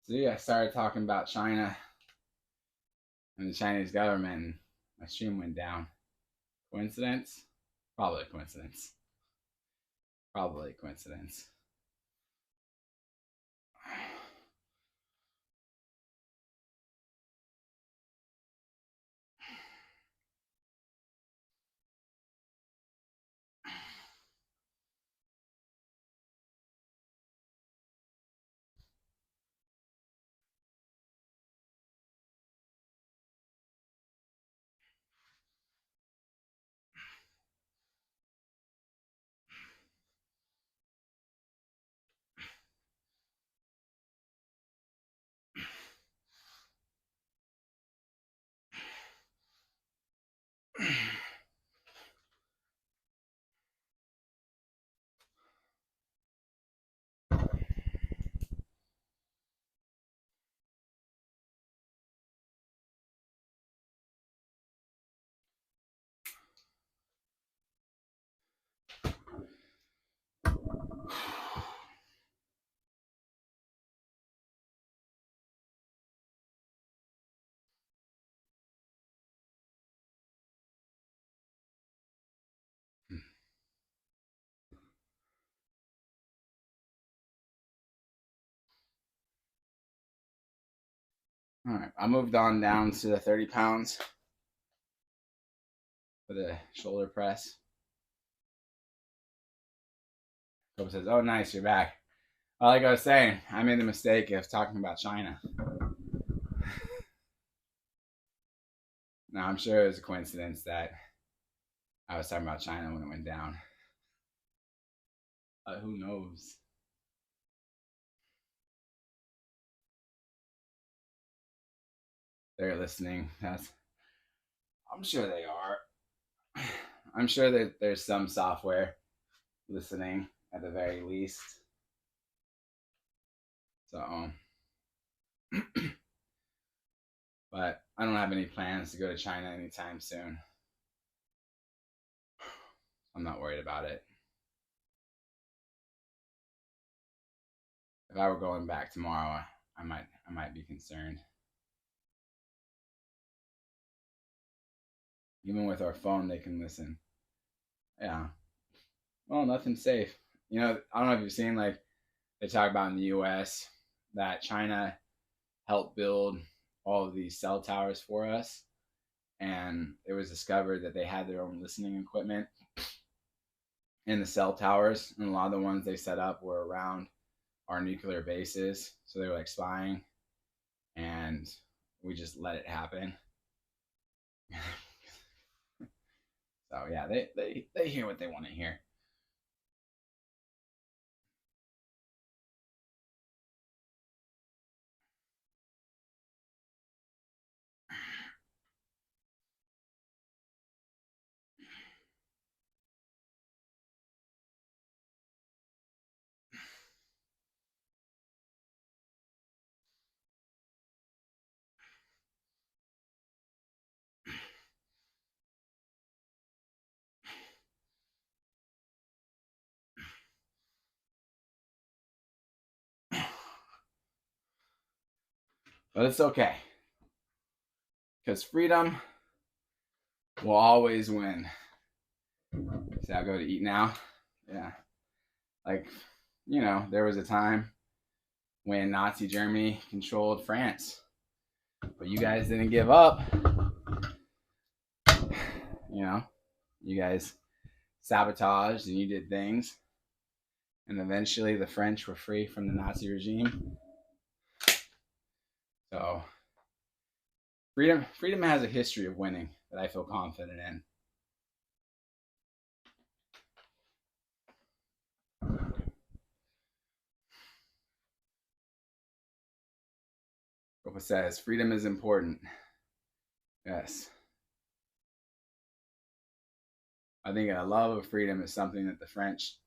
See, I started talking about China and the Chinese government, and my stream went down. Coincidence? Probably a coincidence. Probably a coincidence. All right, I moved on down to the 30 pounds for the shoulder press. Kobe says, "Oh, nice, you're back." Well, like I was saying, I made the mistake of talking about China. Now, I'm sure it was a coincidence that I was talking about China when it went down. Who knows? They're listening. I'm sure they are. I'm sure that there's some software listening at the very least. So, but I don't have any plans to go to China anytime soon. I'm not worried about it. If I were going back tomorrow, I might be concerned. Even with our phone, they can listen. Yeah. Well, nothing's safe. I don't know if you've seen, like, they talk about in the U.S. that China helped build all of these cell towers for us, and it was discovered that they had their own listening equipment in the cell towers, and a lot of the ones they set up were around our nuclear bases, so they were like spying, and we just let it happen. So yeah, they hear what they want to hear. But it's okay, because freedom will always win. See, I'll go to eat now. Yeah, like, there was a time when Nazi Germany controlled France, but you guys didn't give up. You know, you guys sabotaged and you did things, and eventually the French were free from the Nazi regime. So freedom has a history of winning that I feel confident in. Opa says freedom is important. Yes. I think a love of freedom is something that the French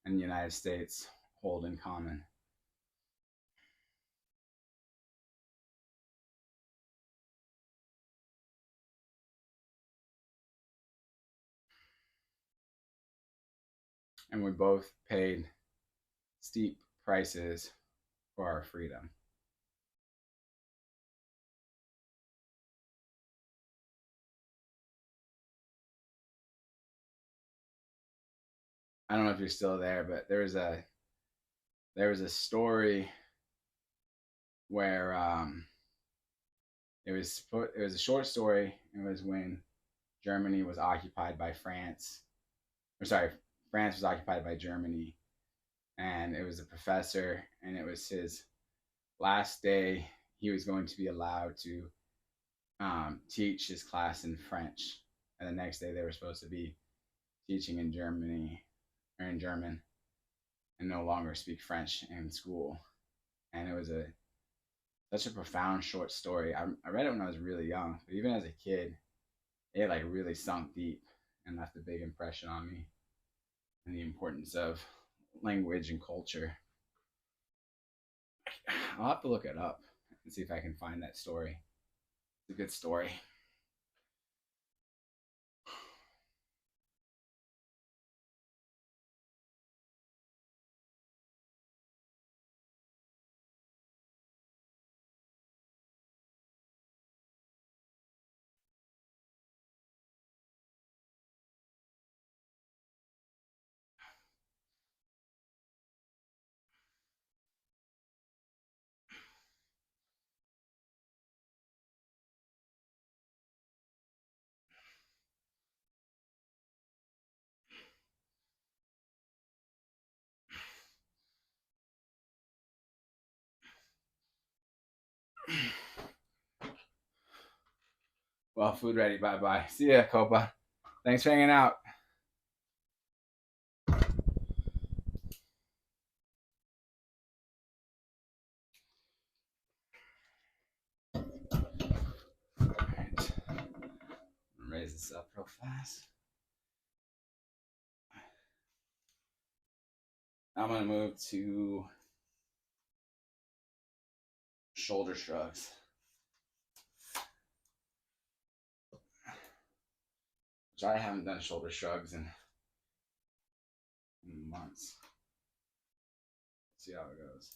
and the United States hold in common. And we both paid steep prices for our freedom. I don't know if you're still there, but there was a story where it was a short story. It was when Germany was occupied by France, or sorry, France was occupied by Germany, and it was a professor, and it was his last day. He was going to be allowed to teach his class in French, and the next day they were supposed to be teaching in Germany or in German, and no longer speak French in school. And it was a such a profound short story. I read it when I was really young, but even as a kid, it like really sunk deep and left a big impression on me and the importance of language and culture. I'll have to look it up and see if I can find that story. It's a good story. Well, food ready. Bye bye. See ya, Copa. Thanks for hanging out. All right. Raise this up real fast. I'm going to move to shoulder shrugs, which I haven't done shoulder shrugs in months. Let's see how it goes.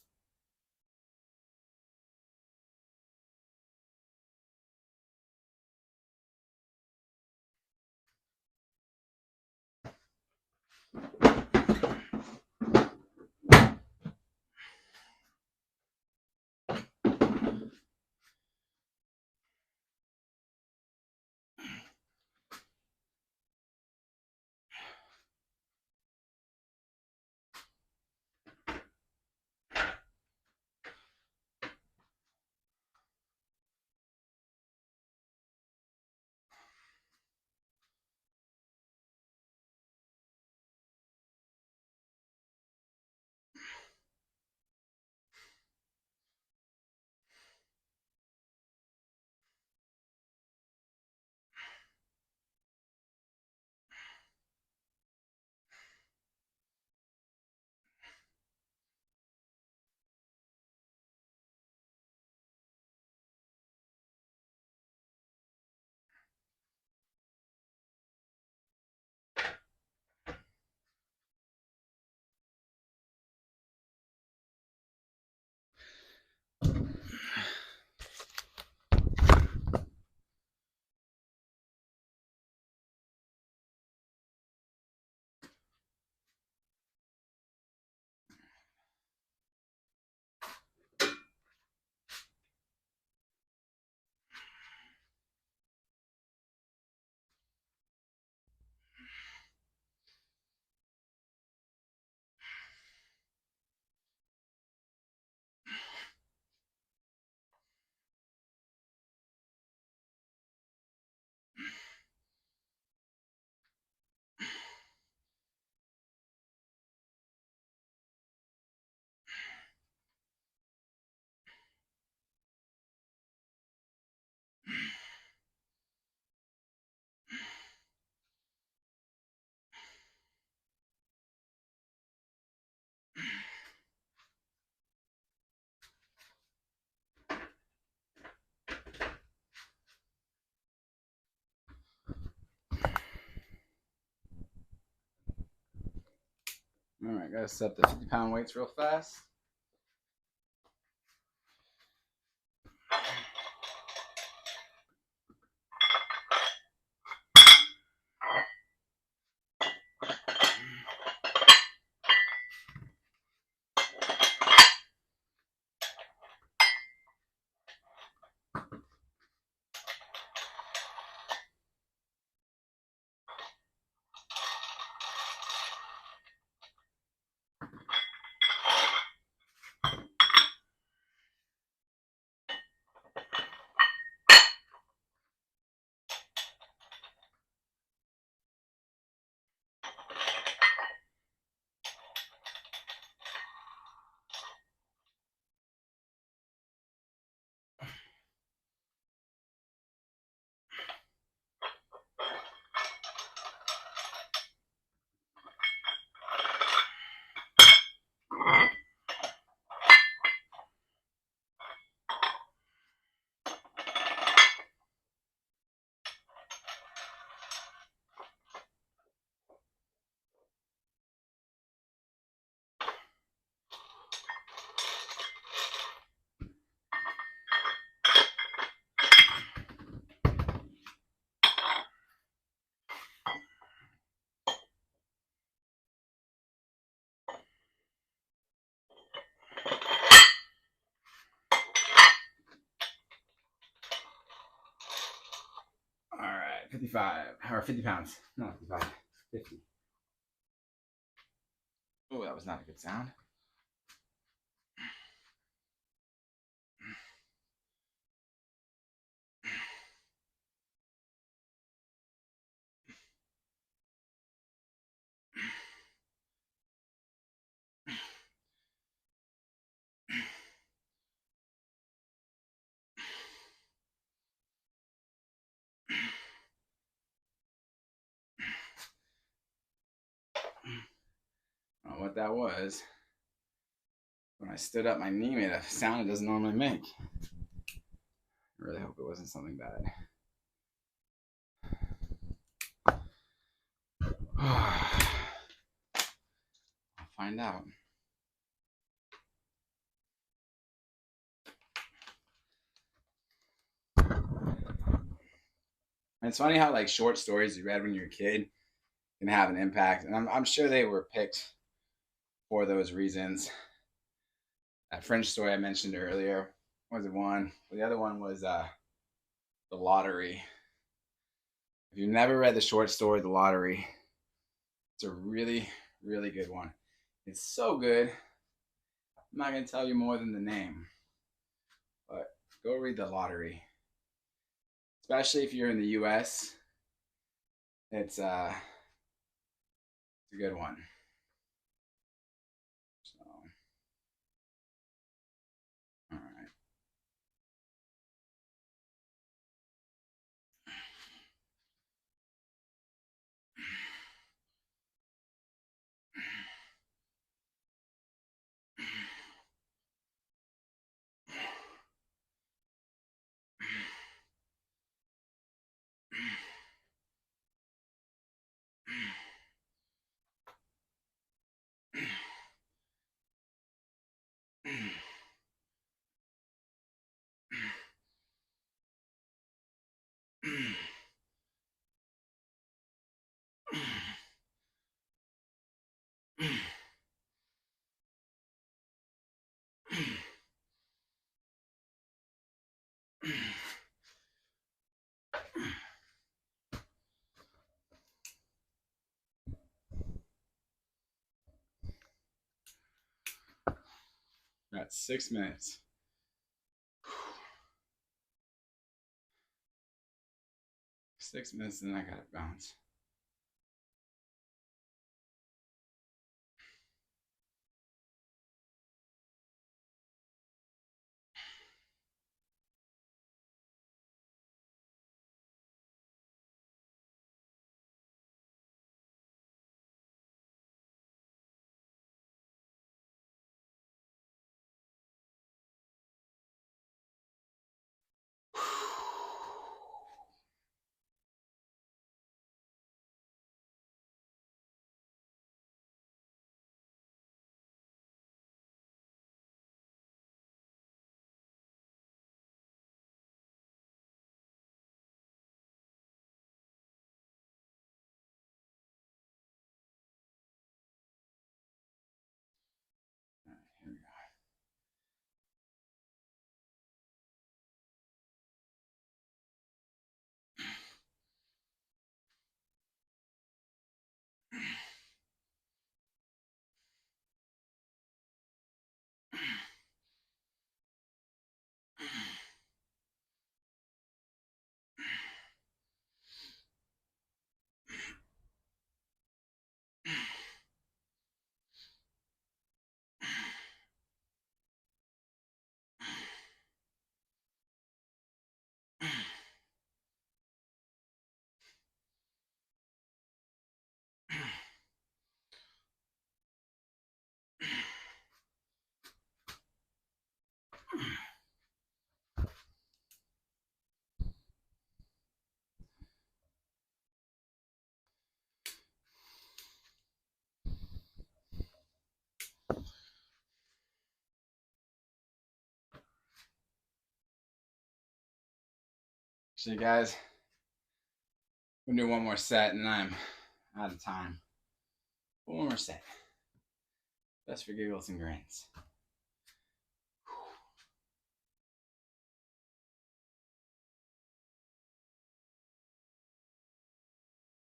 All right, gotta set up the 50-pound weights real fast. 55 or 50 pounds. No, 55. 50. Oh, that was not a good sound. What that was, when I stood up, my knee made a sound it doesn't normally make. I really hope it wasn't something bad. I'll find out. And it's funny how like short stories you read when you're a kid can have an impact, and I'm sure they were picked for those reasons. That French story I mentioned earlier was one. The other one was The Lottery. If you've never read the short story The Lottery, it's a really, really good one. It's so good. I'm not going to tell you more than the name, but go read The Lottery. Especially if you're in the US, it's a good one. So, all right. That's 6 minutes. 6 minutes, and I got to bounce. Here we go. So, guys, we'll do one more set, and then I'm out of time. One more set. Just for giggles and grins.